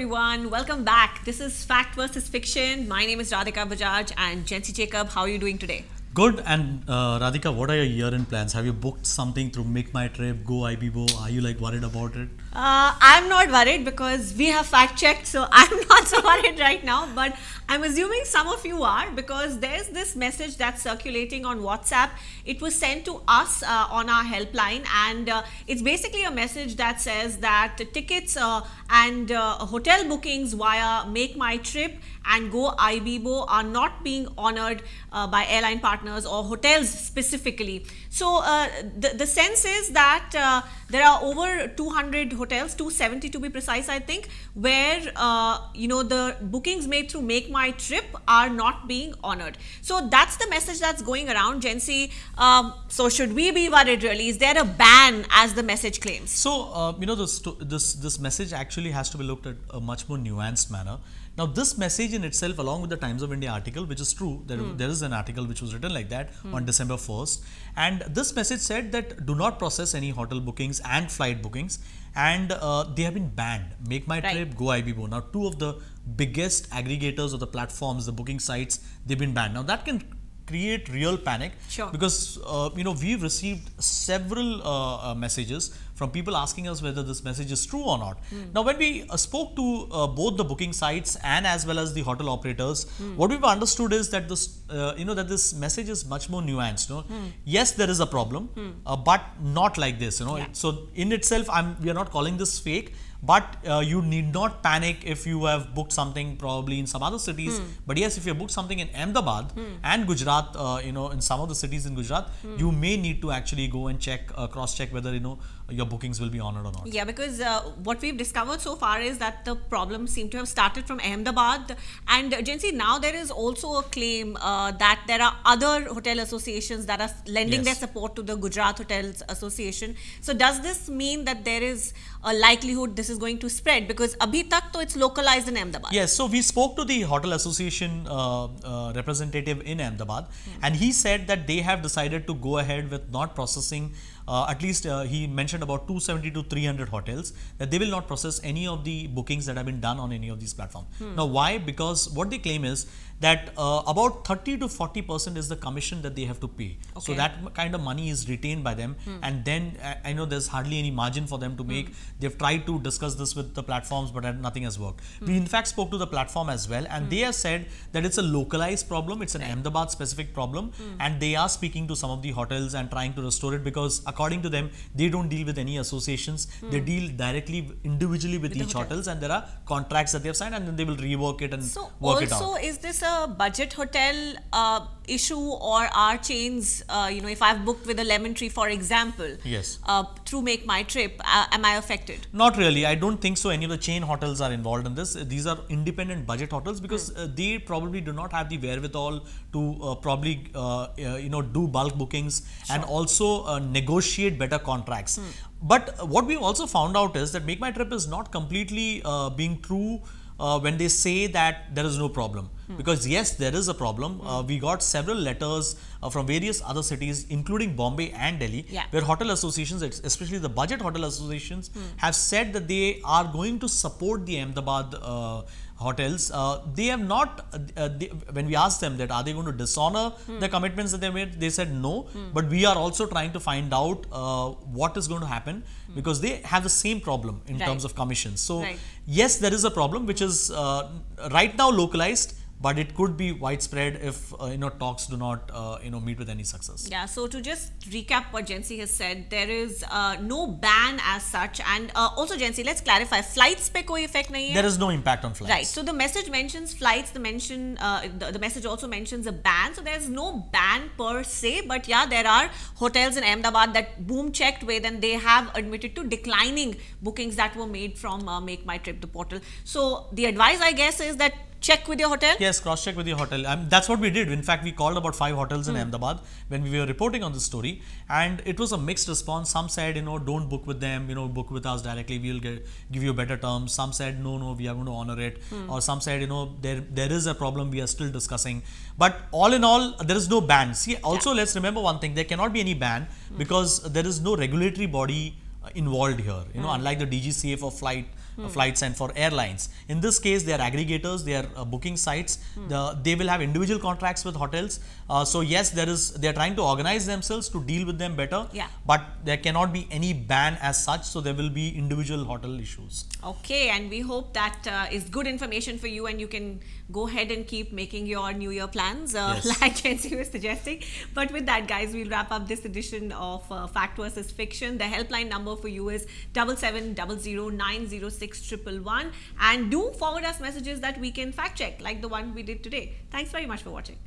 everyone. Welcome back. This is Fact versus Fiction. My name is Radhika Bajaj and Jency Jacob. How are you doing today? Good. And Radhika, what are your year-end plans? Have you booked something through MakeMyTrip, Goibibo? Are you worried about it? I'm not worried because we have fact-checked, so I'm not so worried right now. But I'm assuming some of you are, because there's this message that's circulating on WhatsApp. It was sent to us on our helpline, and it's basically a message that says that tickets and hotel bookings via MakeMyTrip and Goibibo are not being honored by airline partners or hotels specifically. So the sense is that there are over 200 hotels, 270 to be precise, I think, where the bookings made through MakeMyTrip are not being honored. So that's the message that's going around, Jency. So should we be worried really? Is there a ban as the message claims? So this message actually has to be looked at a much more nuanced manner. Now, this message in itself, along with the Times of India article, which is true, there is an article which was written like that on December 1st. And this message said that do not process any hotel bookings and flight bookings. And they have been banned. MakeMyTrip, Goibibo. Now, two of the biggest aggregators of the platforms, the booking sites, they've been banned. Now, that can create real panic. Sure. Because, we've received several messages from people asking us whether this message is true or not. Now, when we spoke to both the booking sites and as well as the hotel operators, what we've understood is that this, that this message is much more nuanced. Yes, there is a problem, but not like this. Yeah. So in itself, we are not calling this fake. But you need not panic if you have booked something probably in some other cities. But yes, if you have booked something in Ahmedabad and Gujarat, in some of the cities in Gujarat, you may need to actually go and check, cross-check whether, your bookings will be honored or not. Yeah, because what we've discovered so far is that the problem seemed to have started from Ahmedabad. And Jency, now there is also a claim that there are other hotel associations that are lending their support to the Gujarat Hotels Association. So does this mean that there is a likelihood this is going to spread? Because abhi tak to it's localized in Ahmedabad. Yes, so we spoke to the hotel association representative in Ahmedabad, and he said that they have decided to go ahead with not processing at least he mentioned about 270 to 300 hotels, that they will not process any of the bookings that have been done on any of these platforms. Now, why? Because what they claim is that about 30 to 40% is the commission that they have to pay. Okay. So that kind of money is retained by them, and then I know there's hardly any margin for them to make. They've tried to discuss this with the platforms, but nothing has worked. We in fact spoke to the platform as well, and they have said that it's a localized problem, it's an Ahmedabad specific problem, and they are speaking to some of the hotels and trying to restore it, because according to them, they don't deal with any associations. They deal directly, individually with each hotels, and there are contracts that they have signed, and then they will rework it and work it out. So is this a budget hotel issue, or are chains, if I've booked with a Lemon Tree, for example, yes, through MakeMyTrip, am I affected? Not really. I don't think so. Any of the chain hotels are involved in this. These are independent budget hotels, because they probably do not have the wherewithal to probably do bulk bookings and also negotiate better contracts. But what we've also found out is that MakeMyTrip is not completely being true when they say that there is no problem. Because yes, there is a problem. We got several letters from various other cities, including Bombay and Delhi, where hotel associations, especially the budget hotel associations, have said that they are going to support the Ahmedabad hotels. They have not, when we asked them that are they going to dishonor the commitments that they made, they said no, but we are also trying to find out what is going to happen, because they have the same problem in terms of commissions. So yes, there is a problem which is right now localized, but it could be widespread if talks do not meet with any success. Yeah. So to just recap what Jency has said, there is no ban as such, and also Jency, let's clarify, flights pe koi effect nahi hai? There is no impact on flights. Right. So the message mentions flights. The message also mentions a ban. So there's no ban per se, but yeah, there are hotels in Ahmedabad that boom checked with, and they have admitted to declining bookings that were made from MakeMyTrip, the portal. So the advice, I guess, is that check with your hotel? Yes, cross-check with your hotel. That's what we did. In fact, we called about 5 hotels in Ahmedabad when we were reporting on this story, and it was a mixed response. Some said, don't book with them, book with us directly, we'll give you better terms. Some said, no, we are going to honor it. Or some said, there is a problem, we are still discussing. But all in all, there is no ban. See, also let's remember one thing, there cannot be any ban because there is no regulatory body involved here. Unlike the DGCA for flight flights and for airlines. In this case, they are aggregators, they are booking sites. They will have individual contracts with hotels. So yes, they are trying to organize themselves to deal with them better. Yeah. But there cannot be any ban as such. So there will be individual hotel issues. Okay, and we hope that is good information for you, and you can go ahead and keep making your New Year plans, Yes. like Jency was suggesting. But with that, guys, we'll wrap up this edition of Fact versus Fiction. The helpline number for you is 7700906111, and do forward us messages that we can fact check, like the one we did today. Thanks very much for watching.